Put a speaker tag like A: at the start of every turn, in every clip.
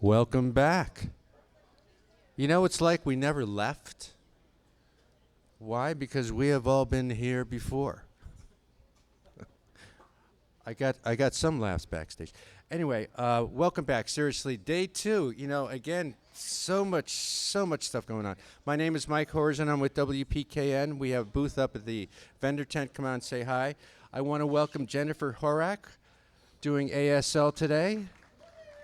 A: Welcome back. You know, it's like we never left. Why? Because we have all been here before. I got some laughs backstage. Anyway, welcome back. Seriously, day 2. You know, again, so much stuff going on. My name is Mike Horzen. I'm with WPKN. We have a booth up at the vendor tent. Come out and say hi. I want to welcome Jennifer Horak, doing ASL today.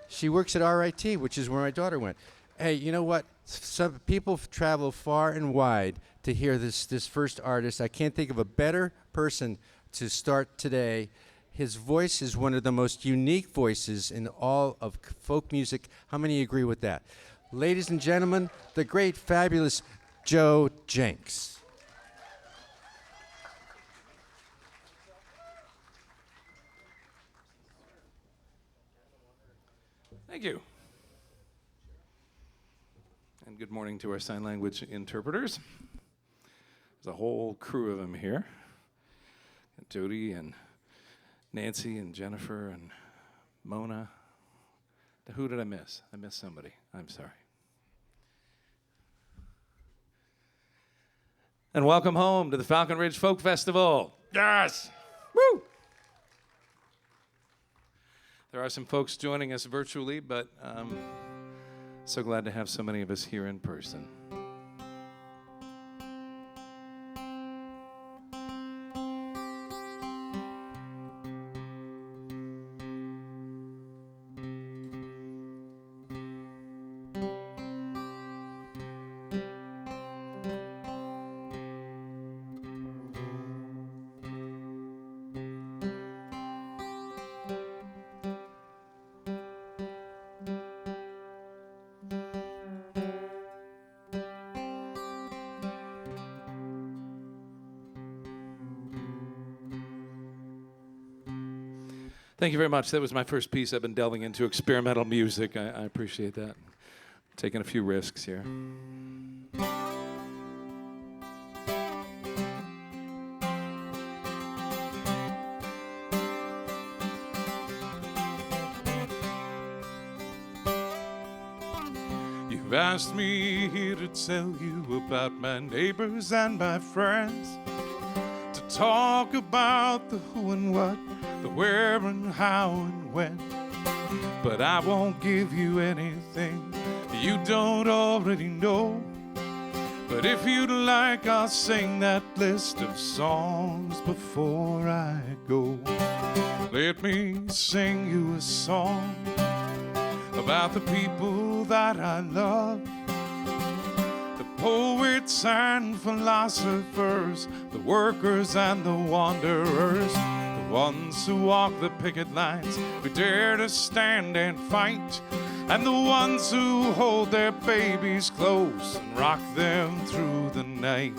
A: She works at RIT, which is where my daughter went. Hey, you know what? Some people travel far and wide to hear this first artist. I can't think of a better person to start today. His voice is one of the most unique voices in all of folk music. How many agree with that? Ladies and gentlemen, the great, fabulous Joe Jencks.
B: Thank you. And good morning to our sign language interpreters. There's a whole crew of them here. Jody and Nancy and Jennifer and Mona. Who did I miss? I missed somebody. I'm sorry. And welcome home to the Falcon Ridge Folk Festival. Yes! Woo! There are some folks joining us virtually, but so glad to have so many of us here in person. Thank you very much. That was my first piece. I've been delving into experimental music. I appreciate that. Taking a few risks here. You've asked me here to tell you about my neighbors and my friends, to talk about the who and what, the where and how and when. But I won't give you anything you don't already know. But if you'd like, I'll sing that list of songs before I go. Let me sing you a song about the people that I love, the poets and philosophers, the workers and the wanderers, ones who walk the picket lines, who dare to stand and fight, and the ones who hold their babies close and rock them through the night.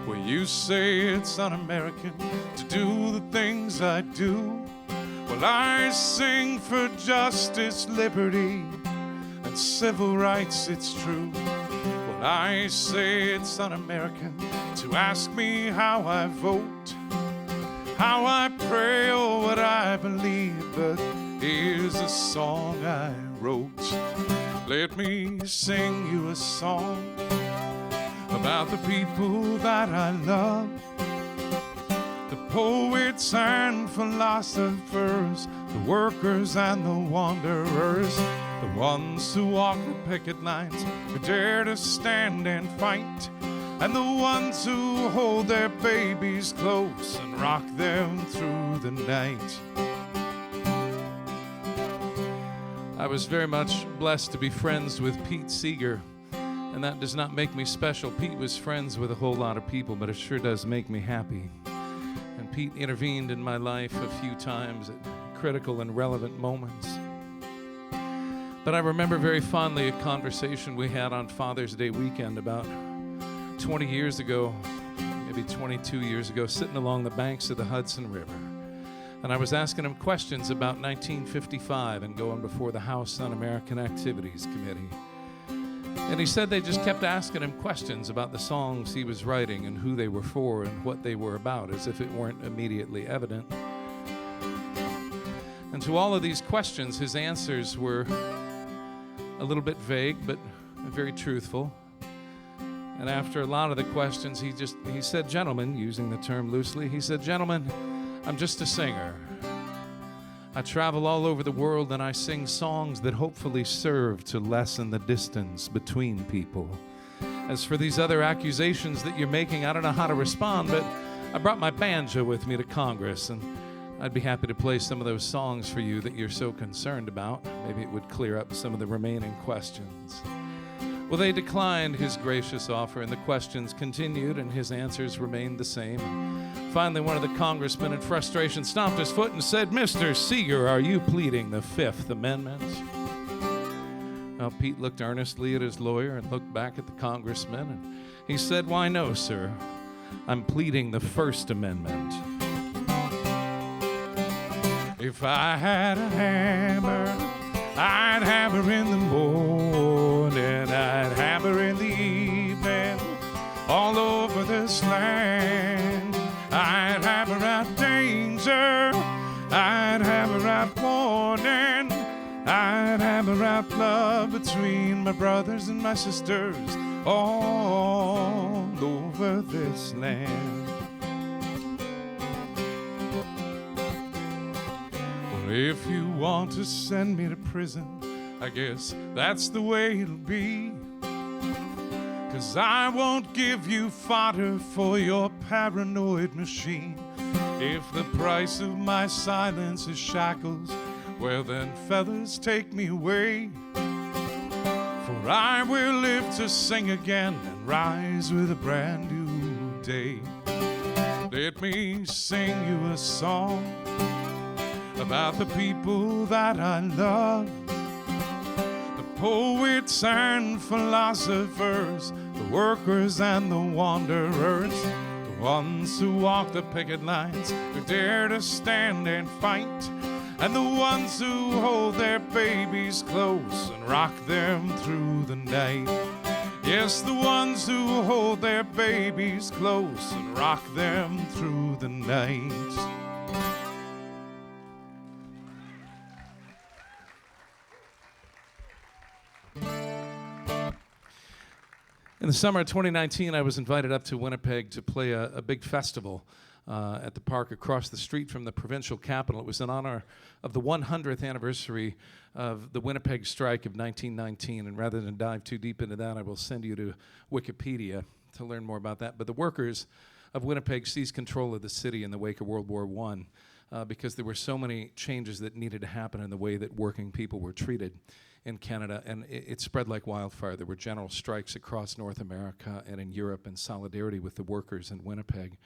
B: Well, you say it's un-American to do the things I do. Well, I sing for justice, liberty, and civil rights, it's true. Well, I say it's un-American to ask me how I vote, how I pray, or what I believe, but here's a song I wrote. Let me sing you a song about the people that I love, the poets and philosophers, the workers and the wanderers, the ones who walk the picket lines, who dare to stand and fight, and the ones who hold their babies close and rock them through the night. I was very much blessed to be friends with Pete Seeger, and that does not make me special. Pete was friends with a whole lot of people, but it sure does make me happy. And Pete intervened in my life a few times at critical and relevant moments. But I remember very fondly a conversation we had on Father's Day weekend about 20 years ago, maybe 22 years ago, sitting along the banks of the Hudson River. And I was asking him questions about 1955 and going before the House Un-American Activities Committee. And he said they just kept asking him questions about the songs he was writing and who they were for and what they were about, as if it weren't immediately evident. And to all of these questions, his answers were a little bit vague, but very truthful. And after a lot of the questions, he said, gentlemen, using the term loosely, he said, gentlemen, I'm just a singer. I travel all over the world and I sing songs that hopefully serve to lessen the distance between people. As for these other accusations that you're making, I don't know how to respond, but I brought my banjo with me to Congress, and I'd be happy to play some of those songs for you that you're so concerned about. Maybe it would clear up some of the remaining questions. Well, they declined his gracious offer, and the questions continued, and his answers remained the same. Finally, one of the congressmen in frustration stomped his foot and said, Mr. Seeger, are you pleading the Fifth Amendment? Now, Pete looked earnestly at his lawyer and looked back at the congressman, and he said, why, no, sir. I'm pleading the First Amendment. If I had a hammer, I'd hammer in the morning, I'd hammer in the evening, all over this land. I'd hammer out danger, I'd hammer out warning, I'd hammer out love between my brothers and my sisters all over this land. If you want to send me to prison, I guess that's the way it'll be. 'Cause I won't give you fodder for your paranoid machine. If the price of my silence is shackles, well then fellas, take me away. For I will live to sing again and rise with a brand new day. Let me sing you a song about the people that I love, the poets and philosophers, the workers and the wanderers, the ones who walk the picket lines, who dare to stand and fight, and the ones who hold their babies close and rock them through the night. Yes, the ones who hold their babies close and rock them through the night. In the summer of 2019, I was invited up to Winnipeg to play a big festival at the park across the street from the provincial capital. It was in honor of the 100th anniversary of the Winnipeg strike of 1919. And rather than dive too deep into that, I will send you to Wikipedia to learn more about that. But the workers of Winnipeg seized control of the city in the wake of World War I because there were so many changes that needed to happen in the way that working people were treated in Canada, and it spread like wildfire. There were general strikes across North America and in Europe in solidarity with the workers in Winnipeg.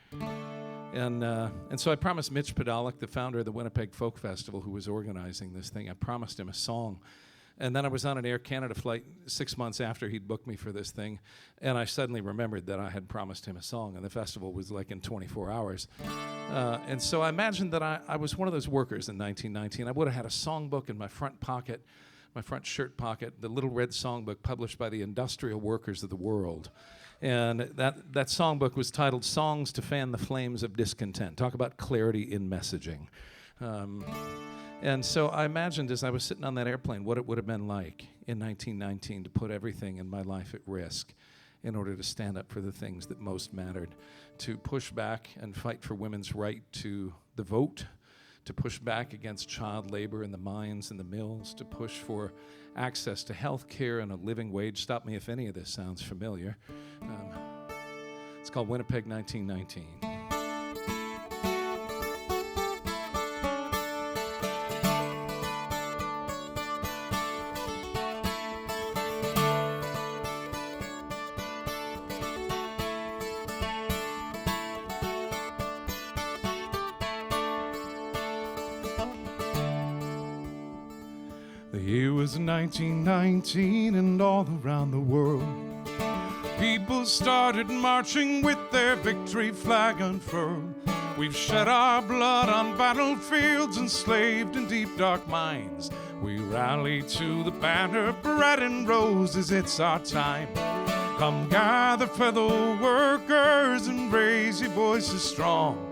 B: And so I promised Mitch Podolak, the founder of the Winnipeg Folk Festival, who was organizing this thing, I promised him a song. And then I was on an Air Canada flight 6 months after he'd booked me for this thing, and I suddenly remembered that I had promised him a song, and the festival was like in 24 hours. And so I imagined that I was one of those workers in 1919. I would have had a songbook in my front pocket, my front shirt pocket, the little red songbook published by the Industrial Workers of the World. And that songbook was titled Songs to Fan the Flames of Discontent. Talk about clarity in messaging. And so I imagined as I was sitting on that airplane what it would have been like in 1919 to put everything in my life at risk in order to stand up for the things that most mattered, to push back and fight for women's right to the vote, to push back against child labor in the mines and the mills, to push for access to health care and a living wage. Stop me if any of this sounds familiar. It's called Winnipeg 1919. The year was 1919, and all around the world people started marching with their victory flag unfurled. We've shed our blood on battlefields, enslaved in deep dark mines. We rally to the banner, bread and roses, it's our time. Come gather, fellow workers, and raise your voices strong.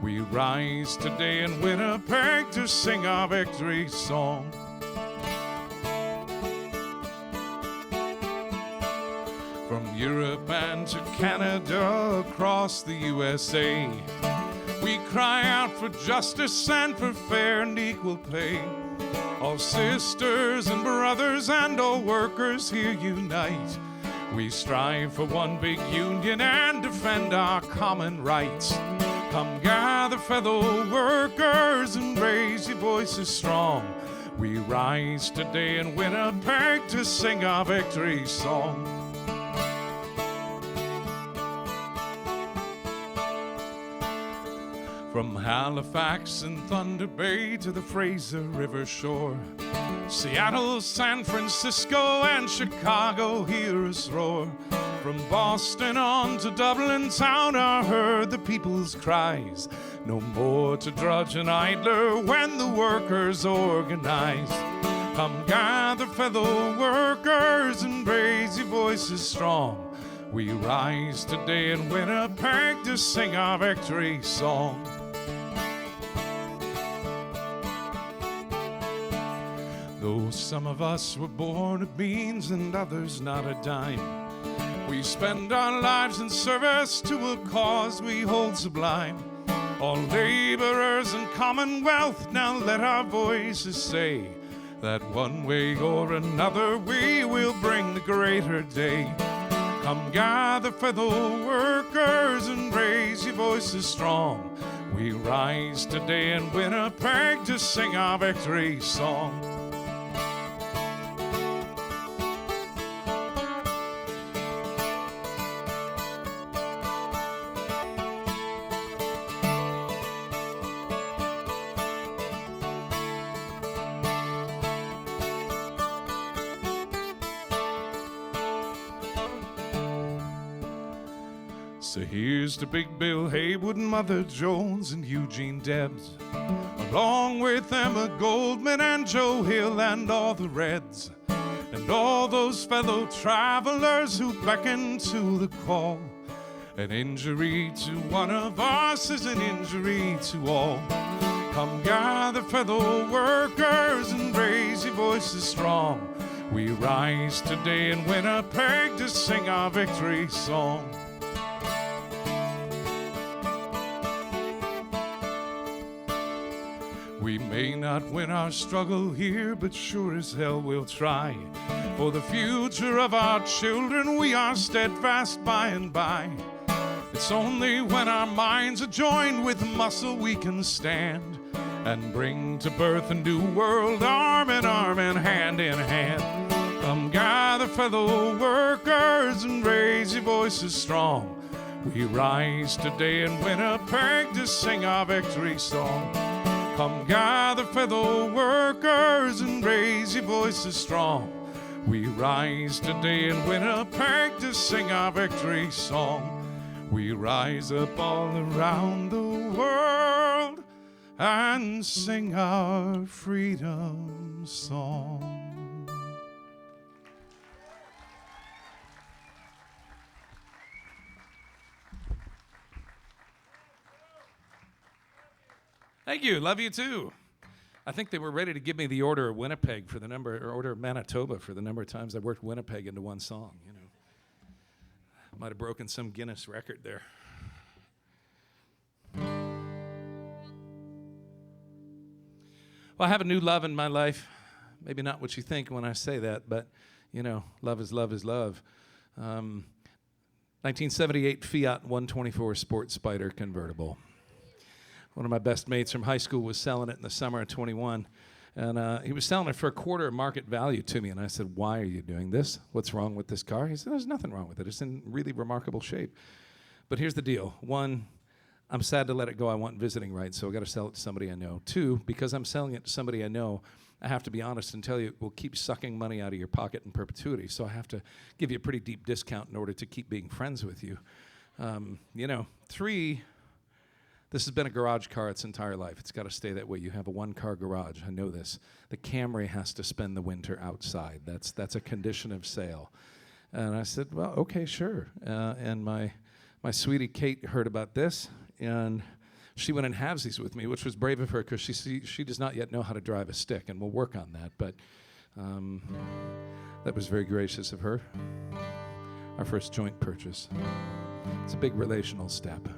B: We rise today in Winnipeg to sing our victory song. From Europe and to Canada, across the USA, we cry out for justice and for fair and equal pay. All sisters and brothers and all workers here unite. We strive for one big union and defend our common rights. Come gather, fellow workers, and raise your voices strong. We rise today in Winnipeg to sing our victory song. From Halifax and Thunder Bay to the Fraser River shore, Seattle, San Francisco, and Chicago hear us roar. From Boston on to Dublin town are heard the people's cries. No more to drudge and idler when the workers organize. Come gather, fellow workers, and raise your voices strong. We rise today in Winnipeg to sing our victory song. Though some of us were born of beans and others not a dime, we spend our lives in service to a cause we hold sublime. All laborers and commonwealth, now let our voices say that one way or another we will bring the greater day. Come gather, fellow workers, and raise your voices strong. We rise today in Winnipeg to sing our victory song. So here's to Big Bill Haywood and Mother Jones and Eugene Debs, along with Emma Goldman and Joe Hill and all the Reds, and all those fellow travelers who beckon to the call. An injury to one of us is an injury to all. Come gather, fellow workers, and raise your voices strong. We rise today in Winnipeg to sing our victory song. We may not win our struggle here, but sure as hell we'll try. For the future of our children, we are steadfast by and by. It's only when our minds are joined with muscle we can stand and bring to birth a new world, arm in arm and hand in hand. Come gather, fellow workers, and raise your voices strong. We rise today in Winnipeg to sing our victory song. Come gather, fellow workers, and raise your voices strong. We rise today in Winnipeg to sing our victory song. We rise up all around the world and sing our freedom song.
C: Thank you. Love you too. I think they were ready to give me the Order of Winnipeg for the number, or Order of Manitoba for the number of times I worked Winnipeg into one song. You know, might have broken some Guinness record there. Well, I have a new love in my life. Maybe not what you think when I say that, but you know, love is love is love. 1978 Fiat 124 Sport Spider convertible. One of my best mates from high school was selling it in the summer of 21, and he was selling it for a quarter of market value to me, and I said, why are you doing this? What's wrong with this car? He said, there's nothing wrong with it. It's in really remarkable shape. But here's the deal. One, I'm sad to let it go. I want visiting rights, so I got to sell it to somebody I know. Two, because I'm selling it to somebody I know, I have to be honest and tell you it will keep sucking money out of your pocket in perpetuity, so I have to give you a pretty deep discount in order to keep being friends with you. You know, three, this has been a garage car its entire life. It's got to stay that way. You have a one-car garage. I know this. The Camry has to spend the winter outside. That's a condition of sale. And I said, well, okay, sure. And my sweetie Kate heard about this, and she went in halvesies with me, which was brave of her because she does not yet know how to drive a stick, and we'll work on that. But that was very gracious of her. Our first joint purchase. It's a big relational step.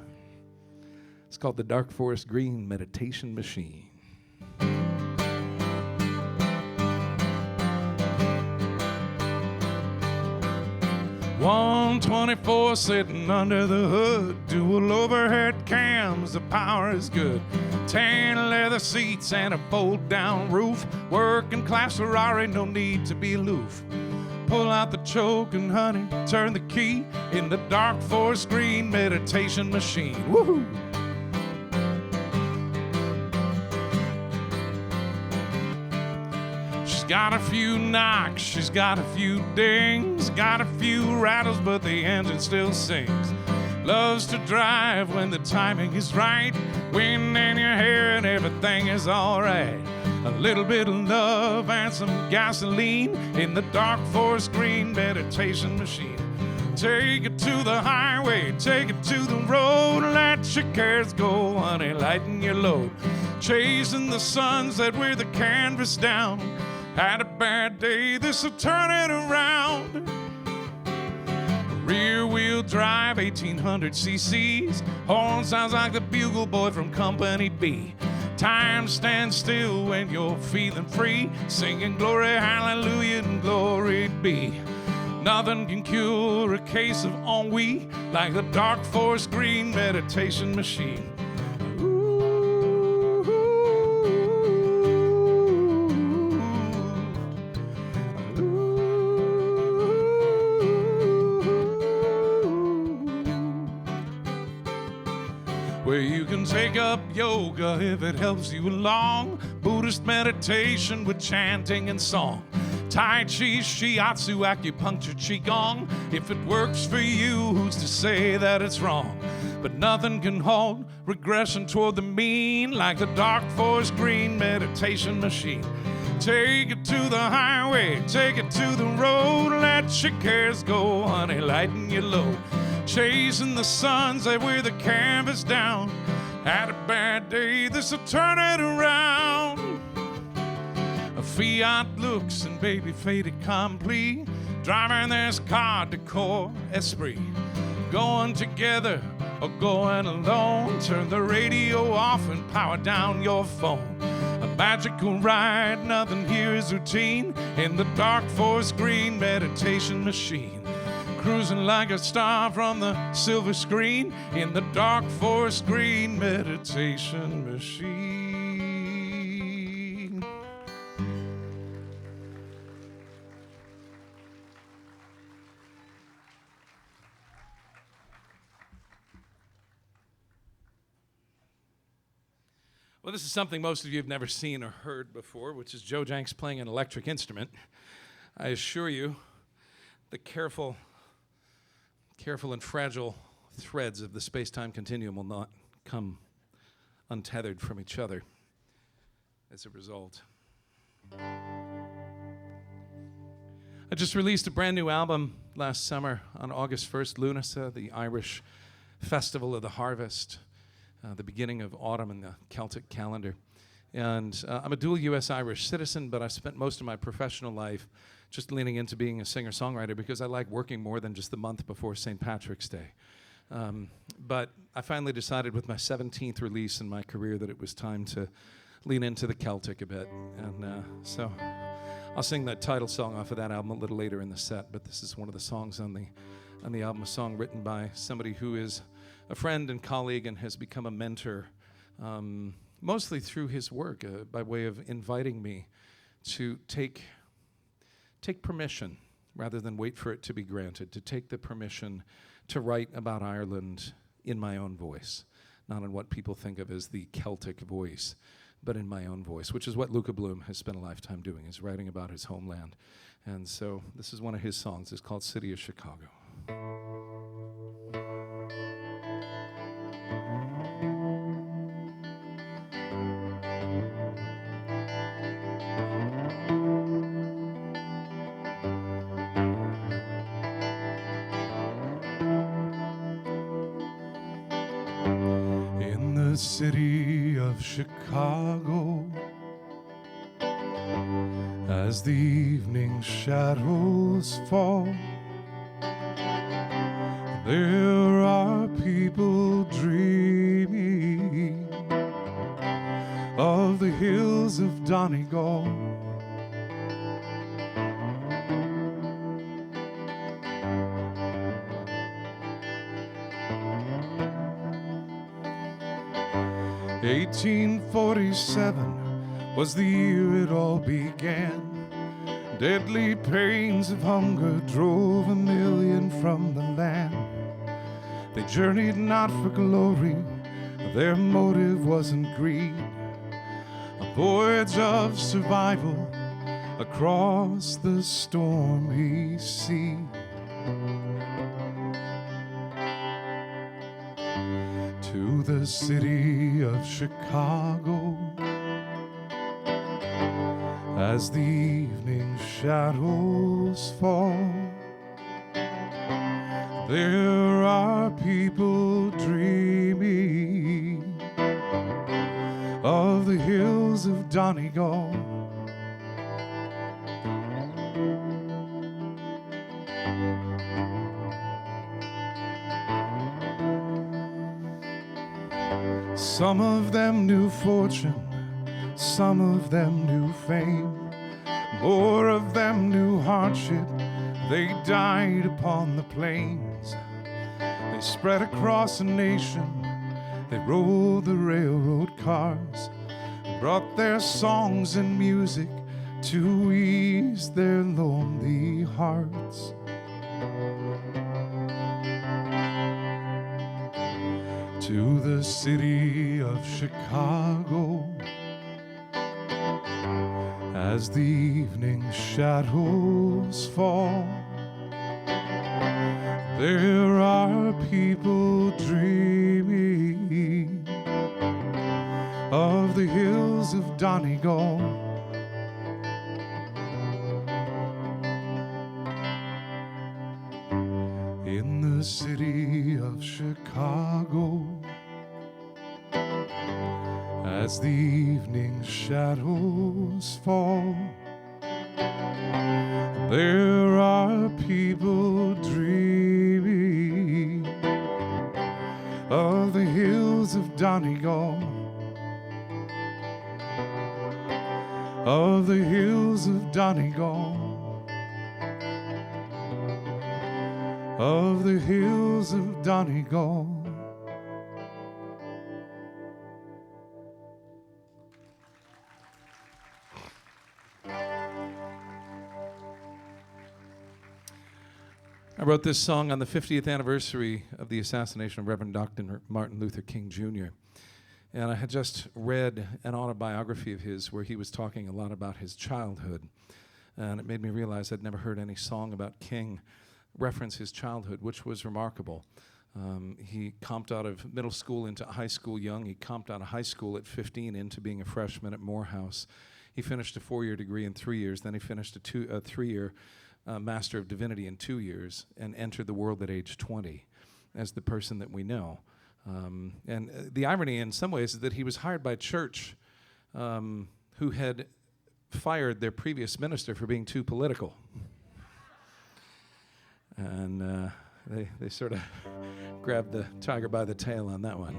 C: It's called the Dark Forest Green Meditation Machine. 124 sitting under the hood, dual overhead cams, the power is good. Tan leather seats and a fold-down roof. Working class Ferrari, no need to be aloof. Pull out the choke and honey, turn the key in the Dark Forest Green Meditation Machine. Woohoo! She's got a few knocks, she's got a few dings, got a few rattles, but the engine still sings. Loves to drive when the timing is right, wind in your hair and everything is alright. A little bit of love and some gasoline in the Dark Forest Green Meditation Machine. Take it to the highway, take it to the road, let your cares go, honey, lighten your load. Chasing the suns that wear the canvas down. Had a bad day, this'll turn it around. Rear wheel drive, 1800 cc's. Horn sounds like the bugle boy from Company B. Time stands still when you're feeling free, singing glory, hallelujah, and glory be. Nothing can cure a case of ennui like the Dark Forest Green Meditation Machine. Where you can take up yoga if it helps you along. Buddhist meditation with chanting and song. Tai Chi, Shiatsu, acupuncture, Qigong. If it works for you, who's to say that it's wrong? But nothing can halt regression toward the mean like the Dark Forest Green Meditation Machine. Take it to the highway, take it to the road, let your cares go, honey, lighten your load. Chasing the suns that wear the canvas down. Had a bad day, this'll turn it around. A Fiat looks and baby faded complete. Driving this car decor esprit. Going together or going alone. Turn the radio off and power down your phone. A magical ride, nothing here is routine. In the Dark Forest Green Meditation Machine. Cruising like a star from the silver screen in the Dark Forest Green Meditation Machine. Well, this is something most of you have never seen or heard before, which is Joe Jencks playing an electric instrument. I assure you, the careful and fragile threads of the space-time continuum will not come untethered from each other as a result. I just released a brand new album last summer on August 1st, Lunasa, the Irish festival of the harvest, the beginning of autumn in the Celtic calendar. And I'm a dual U.S.-Irish citizen, but I spent most of my professional life just leaning into being a singer-songwriter because I like working more than just the month before St. Patrick's Day. But I finally decided with my 17th release in my career that it was time to lean into the Celtic a bit. And so I'll sing that title song off of that album a little later in the set, but this is one of the songs on the album, a song written by somebody who is a friend and colleague and has become a mentor, mostly through his work, by way of inviting me to take permission rather than wait for it to be granted, to take the permission to write about Ireland in my own voice, not in what people think of as the Celtic voice, but in my own voice, which is what Luca Bloom has spent a lifetime doing, is writing about his homeland. And so this is one of his songs. It's called City of Chicago.
B: city of Chicago, as the evening shadows fall, there are people dreaming of the hills of Donegal. "1847 was the year it all began. Deadly pains of hunger drove 1,000,000 from the land. They journeyed not for glory, their motive wasn't greed. A voyage of survival across the stormy sea. To the city of Chicago, as the evening shadows fall, there are people dreaming of the hills of Donegal. Some of them knew fortune, some of them knew fame. More of them knew hardship, they died upon the plains. They spread across a nation, they rode the railroad cars, brought their songs and music to ease their lonely hearts. To the city of Chicago, as the evening shadows fall, there are people dreaming of the hills of Donegal. In the city of Chicago, as the evening shadows fall, there are people dreaming of the hills of Donegal, of the hills of Donegal, of the hills of Donegal.
C: I wrote this song on the 50th anniversary of the assassination of Reverend Dr. Martin Luther King Jr. And I had just read an autobiography of his where he was talking a lot about his childhood. And it made me realize I'd never heard any song about King reference his childhood, which was remarkable. He comped out of middle school into high school young. He comped out of high school at 15 into being a freshman at Morehouse. He finished a 4-year degree in 3 years. Then he finished a 3-year Master of Divinity in 2 years and entered the world at age 20 as the person that we know. And the irony in some ways is that he was hired by a church who had fired their previous minister for being too political. And they sort of grabbed the tiger by the tail on that one.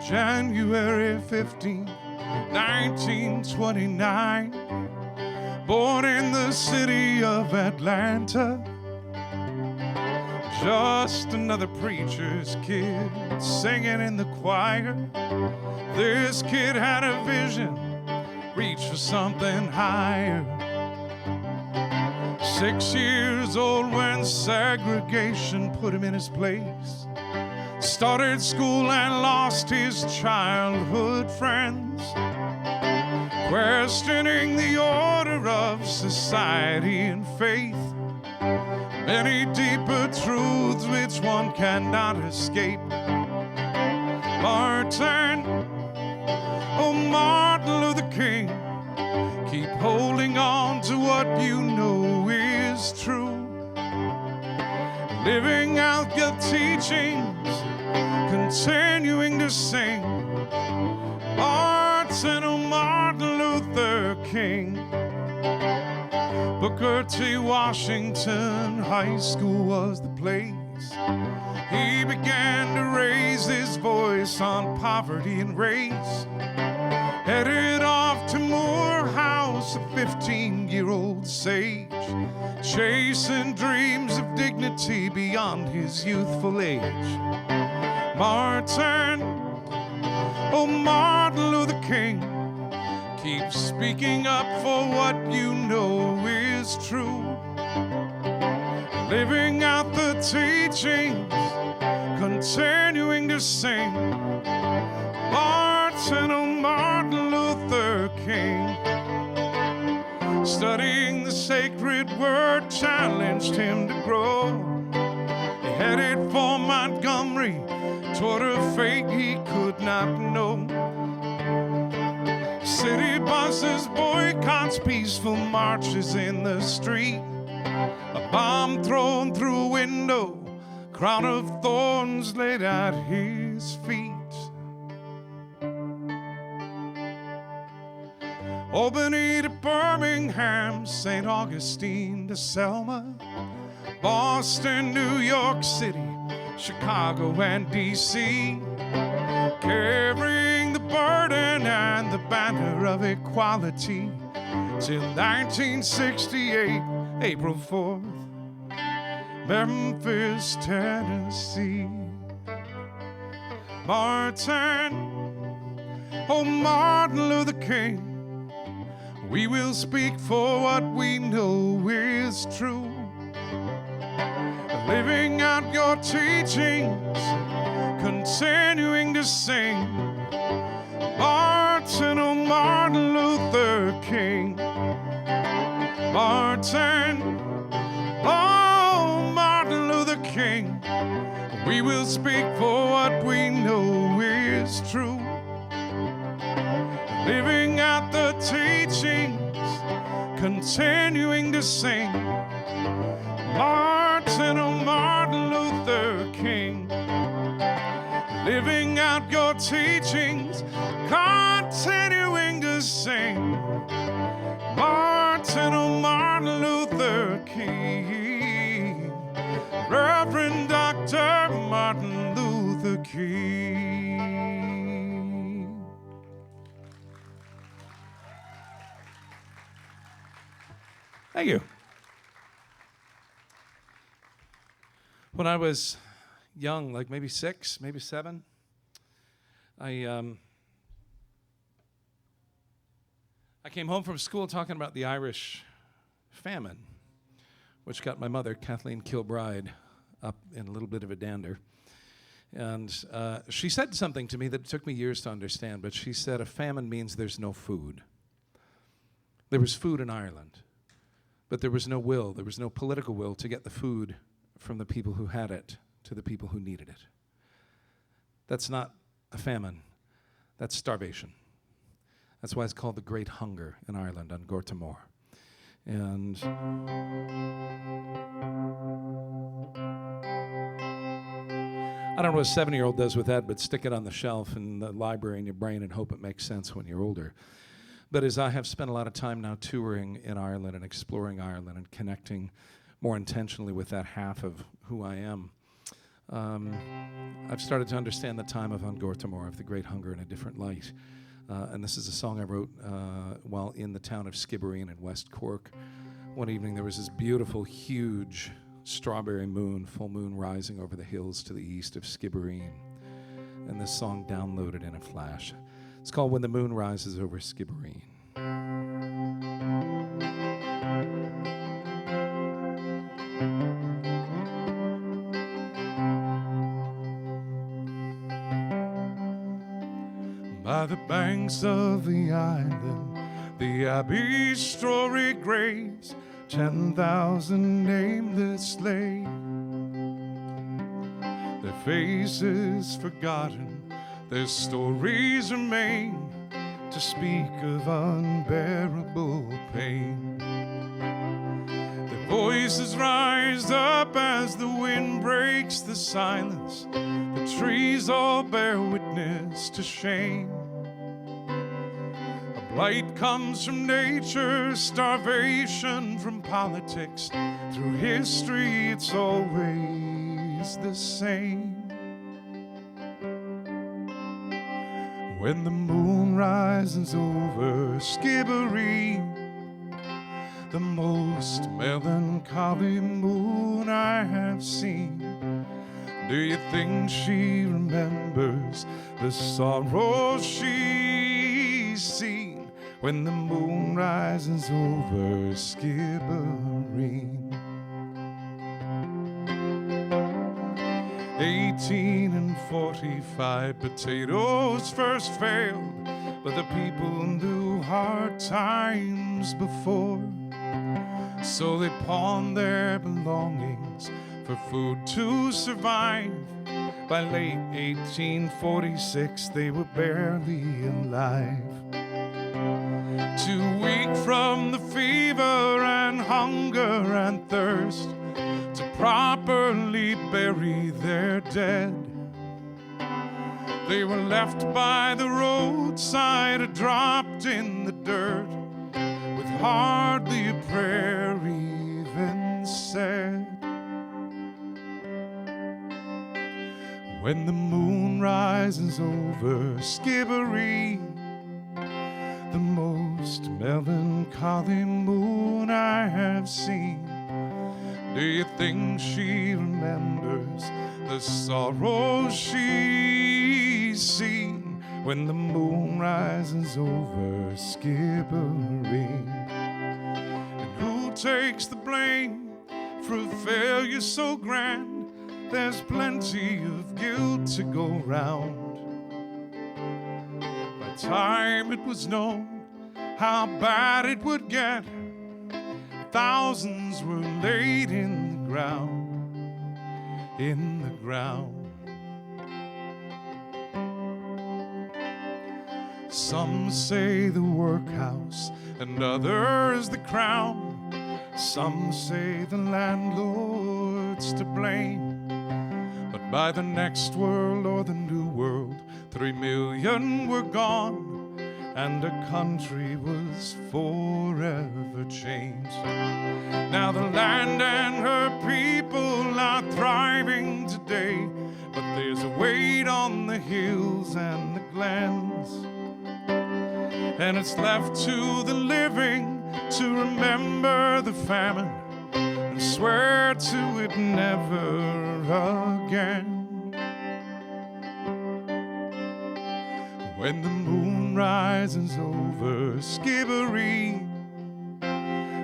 B: January 15, 1929, born in the city of Atlanta. Just another preacher's kid singing in the choir. This kid had a vision, reach for something higher. 6 years old when segregation put him in his place. Started school and lost his childhood friends, questioning the order of society and faith. many deeper truths which one cannot escape. Martin, oh Martin Luther King, keep holding on to what you know is true. Living out your teachings, continuing to sing. Martin, oh Martin Luther King. Booker T. Washington High School was the place he began to raise his voice on poverty and race. Headed off to Morehouse, a 15-year-old sage, chasing dreams of dignity beyond his youthful age. Martin, oh Martin Luther King, keep speaking up for what you know is true. Living out the teachings, continuing to sing. Martin, oh Martin Luther King. Studying the sacred word challenged him to grow. He headed for Montgomery, toward a fate he could not know. City buses, boycotts, peaceful marches in the street. A bomb thrown through a window, crown of thorns laid at his feet. Albany to Birmingham, St. Augustine to Selma, Boston, New York City, Chicago and D.C., carrying the burden and the banner of equality till 1968, April 4th, Memphis, Tennessee. Martin, oh Martin Luther King, we will speak for what we know is true. Living out your teachings, continuing to sing. Martin, oh Martin Luther King. Martin, oh Martin Luther King, we will speak for what we know is true. Living out the teachings, continuing to sing. Martin, oh Martin Luther King. Living out your teachings, continuing to sing. Martin, oh Martin Luther King. Reverend Dr. Martin Luther King.
C: Thank you. When I was young, like maybe 6, maybe 7, I came home from school talking about the Irish famine, which got my mother, Kathleen Kilbride, up in a little bit of a dander. And she said something to me that took me years to understand, but she said a famine means there's no food. There was food in Ireland, but there was no will, there was no political will to get the food from the people who had it to the people who needed it. That's not a famine, that's starvation. That's why it's called the Great Hunger in Ireland on Gortamore. And I don't know what a 7-year-old does with that, but stick it on the shelf in the library in your brain and hope it makes sense when you're older. But as I have spent a lot of time now touring in Ireland and exploring Ireland and connecting more intentionally with that half of who I am, I've started to understand the time of An Gortamore, of the Great Hunger, in a different light. And this is a song I wrote while in the town of Skibbereen in West Cork. One evening there was this beautiful, huge strawberry moon, full moon rising over the hills to the east of Skibbereen. And this song downloaded in a flash. It's called When the Moon Rises Over Skibbereen.
B: By the banks of the island, the abbey story graves, 10,000 nameless lay, their faces forgotten, their stories remain to speak of unbearable pain. Their voices rise up as the wind breaks the silence. The trees all bear witness to shame. A blight comes from nature, starvation from politics. Through history, it's always the same. When the moon rises over Skibbereen, the most melancholy moon I have seen, do you think she remembers the sorrow she's seen? When the moon rises over Skibbereen. 1845, potatoes first failed, but the people knew hard times before. So they pawned their belongings for food to survive. By late 1846, they were barely alive. Too weak from the fever and hunger and thirst to properly bury their dead, they were left by the roadside, dropped in the dirt, with hardly a prayer even said. When the moon rises over Skibbereen, the most melancholy moon I have seen, do you think she remembers the sorrow she's seen? When the moon rises over Skibbereen. And who takes the blame for a failure so grand? There's plenty of guilt to go round. By the time it was known how bad it would get, thousands were laid in the ground, in the ground. Some say the workhouse and others the crown. Some say the landlord's to blame. But by the next world or the new world, 3 million were gone, and a country was forever changed. Now the land and her people are thriving today, but there's a weight on the hills and the glens, and it's left to the living to remember the famine and swear to it never again. When the moon rises over Skibbereen,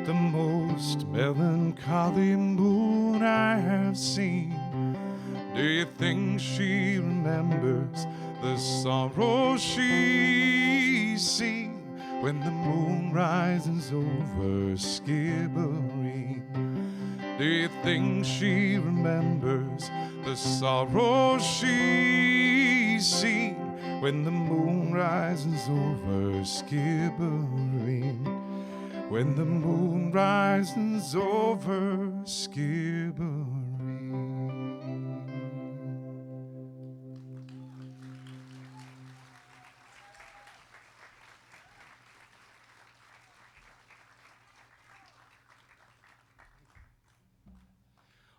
B: the most melancholy moon I have seen, do you think she remembers the sorrow she's seen? When the moon rises over Skibbereen, do you think she remembers the sorrow she's seen? When the moon rises over Skibbereen, when the moon rises over Skibbereen.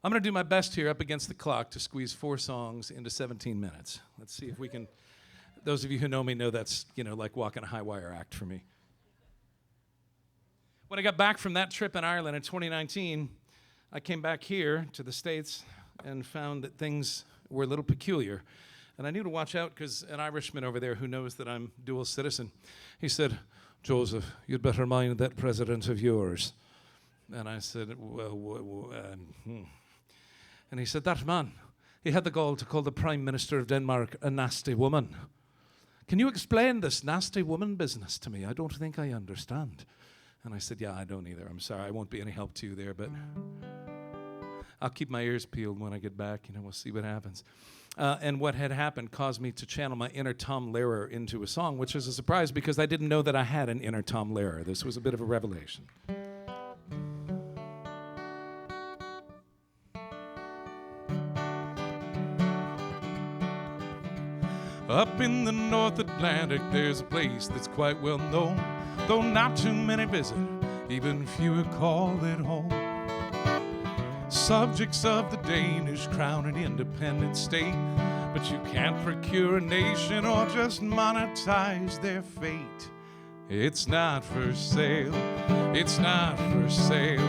C: I'm going to do my best here up against the clock to squeeze 4 songs into 17 minutes. Let's see if we can. Those of you who know me know that's, like walking a high wire act for me. When I got back from that trip in Ireland in 2019, I came back here to the States and found that things were a little peculiar. And I knew to watch out because an Irishman over there who knows that I'm dual citizen, he said, "Joseph, you'd better mind that president of yours." And I said, And he said, "That man, he had the gall to call the Prime Minister of Denmark a nasty woman. Can you explain this nasty woman business to me? I don't think I understand." And I said, yeah, I don't either. I'm sorry. I won't be any help to you there, but I'll keep my ears peeled when I get back. You know, we'll see what happens. And what had happened caused me to channel my inner Tom Lehrer into a song, which is a surprise because I didn't know that I had an inner Tom Lehrer. This was a bit of a revelation. Up in the North Atlantic, there's a place that's quite well known, though not too many visit, even fewer call it home. Subjects of the Danish crown and independent state, but you can't procure a nation or just monetize their fate. It's not for sale, it's not for sale.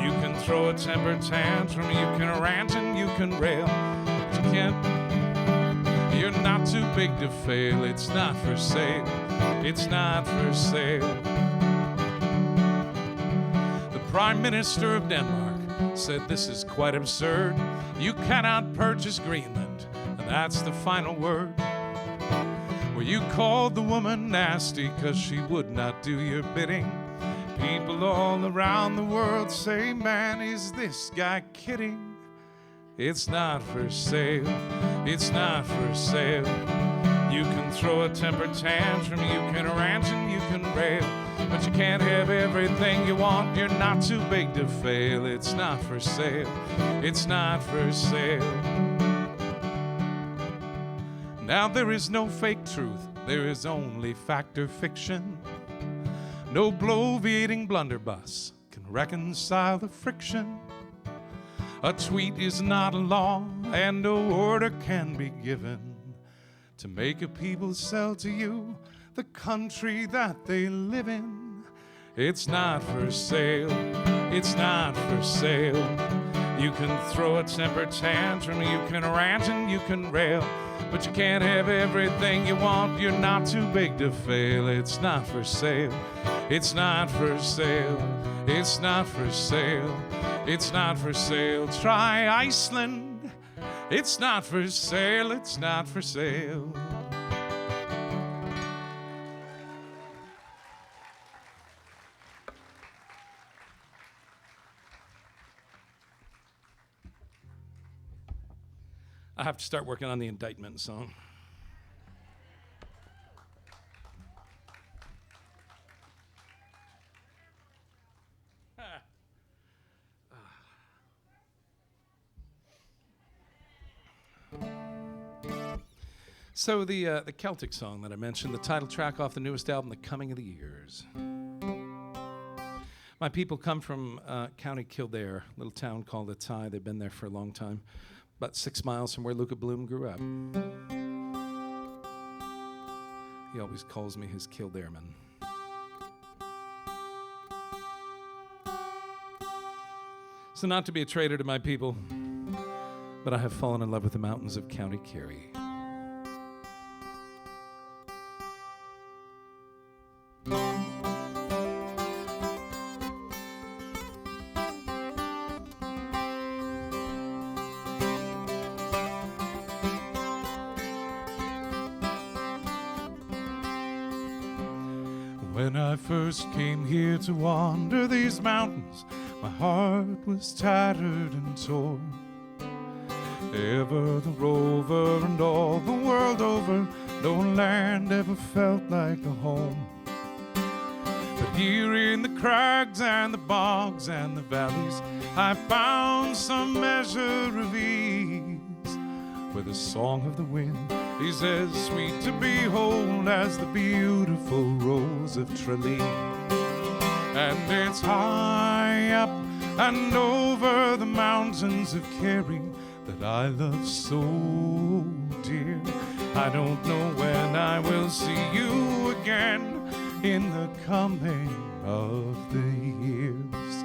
C: You can throw a temper tantrum, you can rant and you can rail, but you can't. You're not too big to fail. It's not for sale. It's not for sale. The Prime Minister of Denmark said this is quite absurd. You cannot purchase Greenland, and that's the final word. Well, you called the woman nasty because she would not do your bidding. People all around the world say, man, is this guy kidding? It's not for sale, it's not for sale. You can throw a temper tantrum, you can rant and you can rail, but you can't have everything you want, you're not too big to fail. It's not for sale, it's not for sale. Now there is no fake truth, there is only fact or fiction. No bloviating blunderbuss can reconcile the friction. A tweet is not a law, and no order can be given to make a people sell to you the country that they live in. It's not for sale, it's not for sale. You can throw a temper tantrum, you can rant and you can rail, but you can't have everything you want, you're not too big to fail. It's not for sale, it's not for sale, it's not for sale. It's not for sale. Try Iceland. It's not for sale. It's not for sale. I have to start working on the indictment song. So the Celtic song that I mentioned, the title track off the newest album, The Coming of the Years. My people come from County Kildare, a little town called Athy. They've been there for a long time, about 6 miles from where Luca Bloom grew up. He always calls me his Kildareman. So not to be a traitor to my people, but I have fallen in love with the mountains of County Kerry. When I first came here to wander these mountains, my heart was tattered and torn. Ever the rover and all the world over, no land ever felt like a home. But here in the crags and the bogs and the valleys, I found some measure of ease, where the song of the wind is as sweet to behold as the beautiful rose of Tralee. And it's high up and over the mountains of Kerry that I love so dear. I don't know when I will see you again in the coming of the years.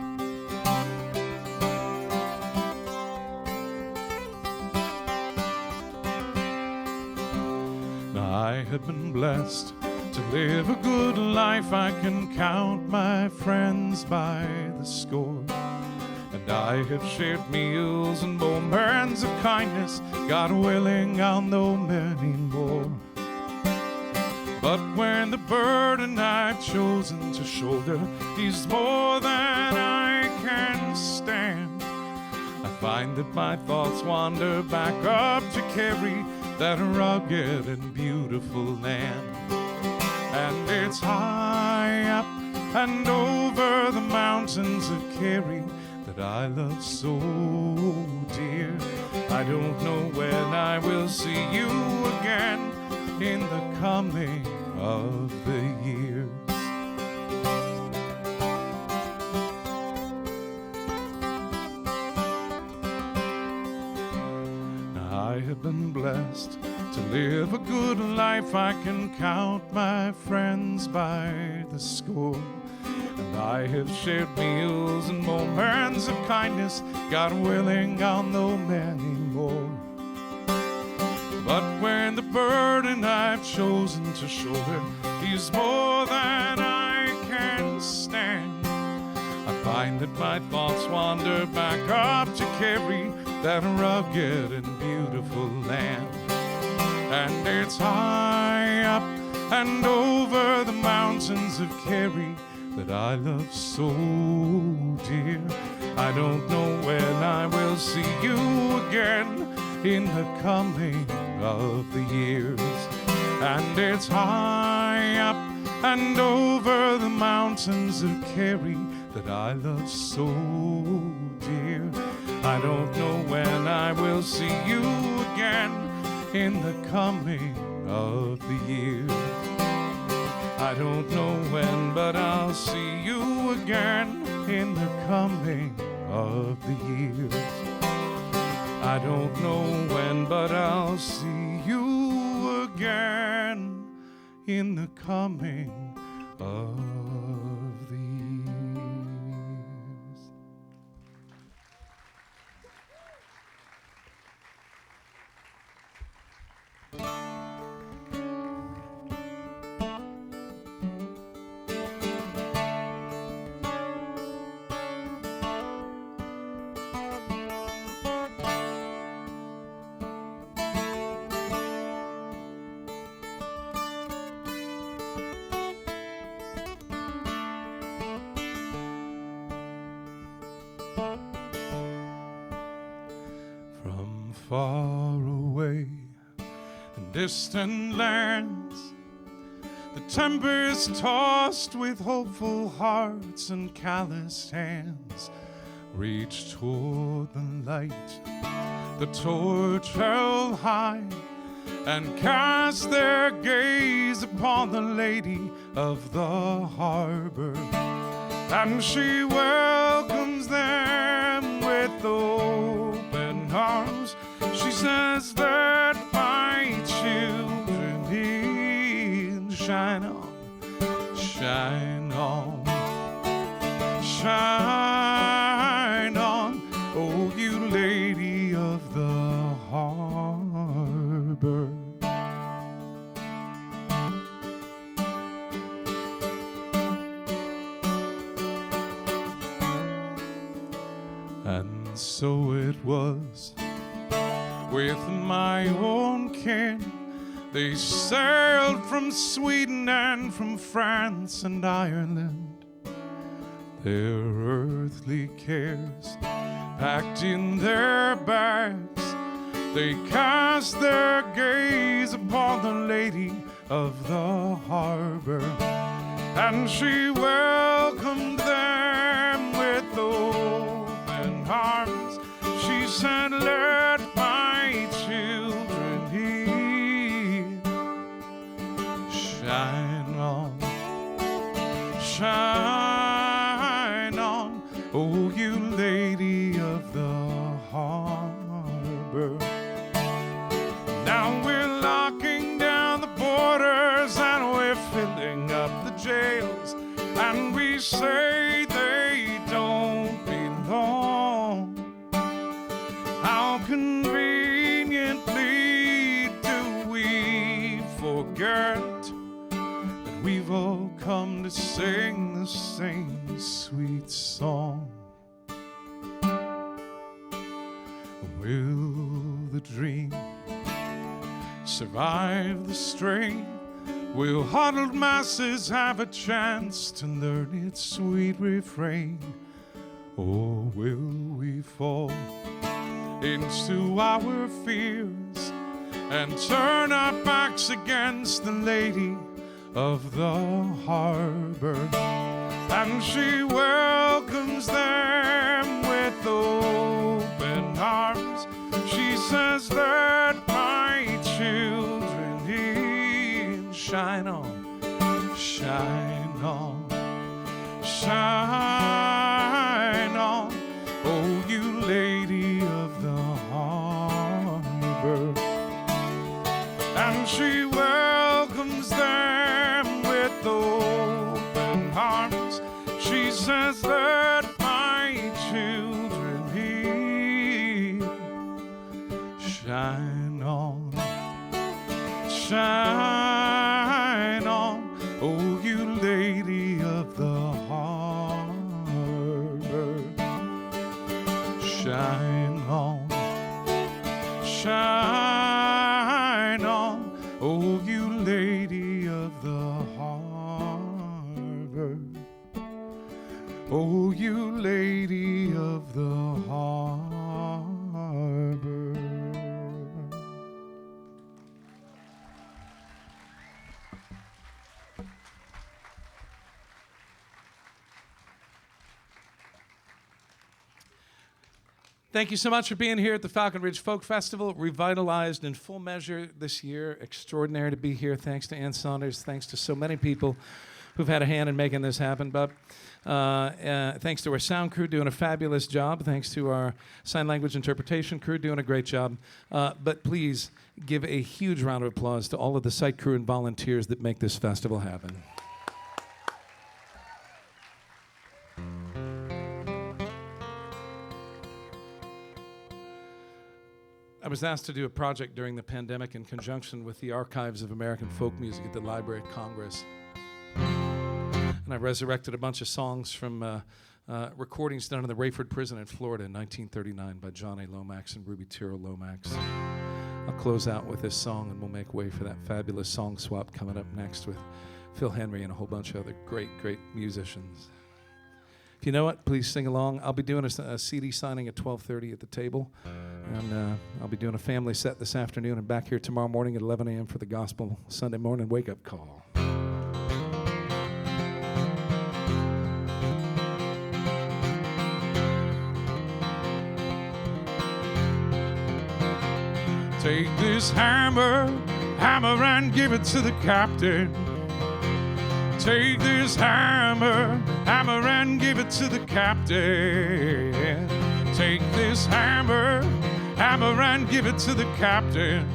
C: I have been blessed to live a good life. I can count my friends by the score, and I have shared meals and moments of kindness. God willing, I'll know many more.
B: But when the burden I've chosen to shoulder is more than I can stand, I find that my thoughts wander back up to carry that rugged and beautiful land. And it's high up and over the mountains of Kerry that I love so dear. I don't know when I will see you again in the coming of the years. I have been blessed to live a good life. I can count my friends by the score, and I have shared meals and moments of kindness. God willing, I'll know many more. But when the burden I've chosen to shoulder is more than I can stand, I find that my thoughts wander back up to Kerry, that rugged and beautiful land. And it's high up and over the mountains of Kerry that I love so dear. I don't know when I will see you again in the coming of the years. And it's high up and over the mountains of Kerry that I love so dear. I don't know when I will see you again in the coming of the years. I don't know when, but I'll see you again in the coming of the years. I don't know when, but I'll see you again in the coming of the years. From far away in distant lands, the tempest tossed with hopeful hearts and calloused hands reach toward the light. The torch held high and cast their gaze upon the lady of the harbor, and she welcomes them with open arms. She says, let my children in, shine on, shine on, shine on, oh you lady of the harbor. And so it was with my own kin. They sailed from Sweden and from France and Ireland, their earthly cares packed in their bags. They cast their gaze upon the lady of the harbor, and she welcomed them with open arms. She said, let my children in, shine on, shine on, oh you lady of the harbor. Now we're locking down the borders and we're filling up the jails, and we say they don't belong. How conveniently do we forget that we've all come to sing the same sweet song? Will the dream survive the strain will huddled masses have a chance to learn its sweet refrain? Or will we fall into our fears and turn our backs against the lady of the harbor? And she welcomes them with open arms. She says, let my children in. Shine on, shine on, shine on, oh you lady of the harbor. And she welcomes them with open arms. She says, let my children in. Shine on, shine on, oh you lady of the harbor. Shine on, shine on, oh you lady of the harbor. Oh you lady of the harbor.
C: Thank you so much for being here at the Falcon Ridge Folk Festival, revitalized in full measure this year. Extraordinary to be here. Thanks to Ann Saunders. Thanks to so many people who've had a hand in making this happen. But thanks to our sound crew doing a fabulous job. Thanks to our sign language interpretation crew doing a great job. But please give a huge round of applause to all of the site crew and volunteers that make this festival happen. I was asked to do a project during the pandemic in conjunction with the Archives of American Folk Music at the Library of Congress. And I resurrected a bunch of songs from recordings done in the Rayford Prison in Florida in 1939 by John A. Lomax and Ruby Tiro Lomax. I'll close out with this song and we'll make way for that fabulous song swap coming up next with Phil Henry and a whole bunch of other great, great musicians. If you know it, please sing along. I'll be doing a CD signing at 12:30 at the table. And I'll be doing a family set this afternoon and back here tomorrow morning at 11 a.m. for the Gospel Sunday morning wake-up call.
B: Take this hammer, hammer and give it to the captain. Take this hammer, hammer and give it to the captain. Take this hammer, hammer and give it to the captain.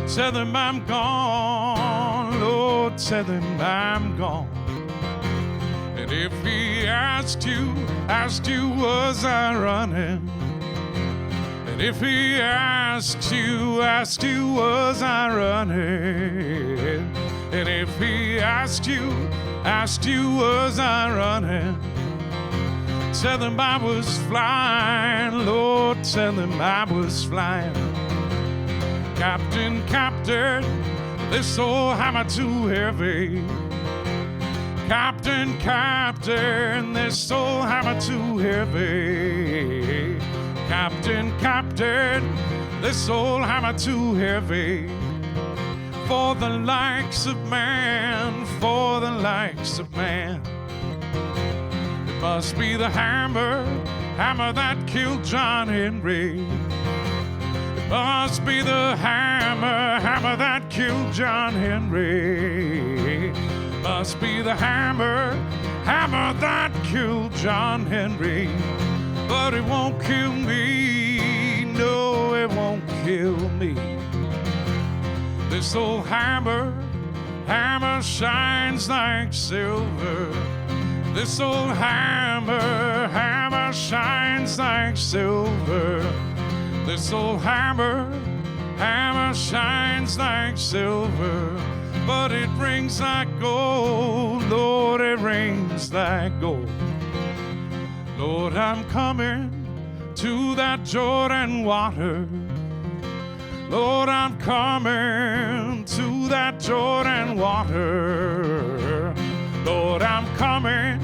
B: Tell them I'm gone, Lord, tell them I'm gone. And if he asked you, was I running? And if he asked you, was I running? And if he asked you, was I running? Tell them I was flying, Lord, tell them I was flying. Captain, captain, this old hammer too heavy. Captain, captain, this old hammer too heavy. Captain, captain, this old hammer too heavy. For the likes of man, for the likes of man. It must be the hammer, hammer that killed John Henry. It must be the hammer, hammer that killed John Henry. It must be the hammer, hammer that killed John Henry. But it won't kill me, no, it won't kill me. This old hammer, hammer shines like silver. This old hammer, hammer shines like silver. This old hammer, hammer shines like silver. But it rings like gold, Lord, it rings like gold. Lord, I'm coming to that Jordan water. Lord, I'm coming to that Jordan water. Lord, I'm coming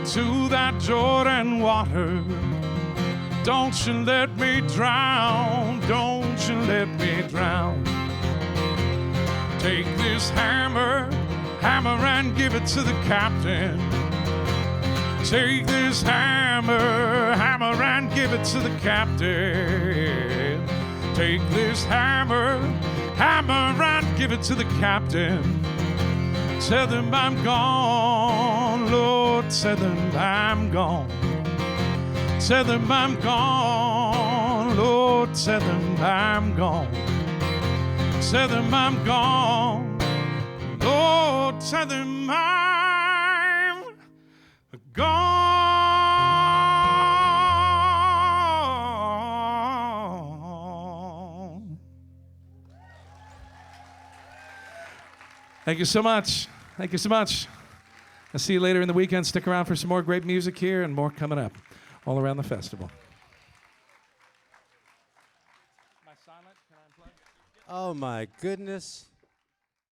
B: to that Jordan water. Don't you let me drown, don't you let me drown. Take this hammer, hammer and give it to the captain. Take this hammer, hammer and give it to the captain. Take this hammer, hammer and give it to the captain. Tell them I'm gone, Lord, tell them I'm gone. Tell them I'm gone, Lord, tell them I'm gone. Tell them I'm gone, Lord, tell them I'm gone.
C: Thank you so much. Thank you so much. I'll see you later in the weekend. Stick around for some more great music here and more coming up all around the festival.
A: Oh my goodness.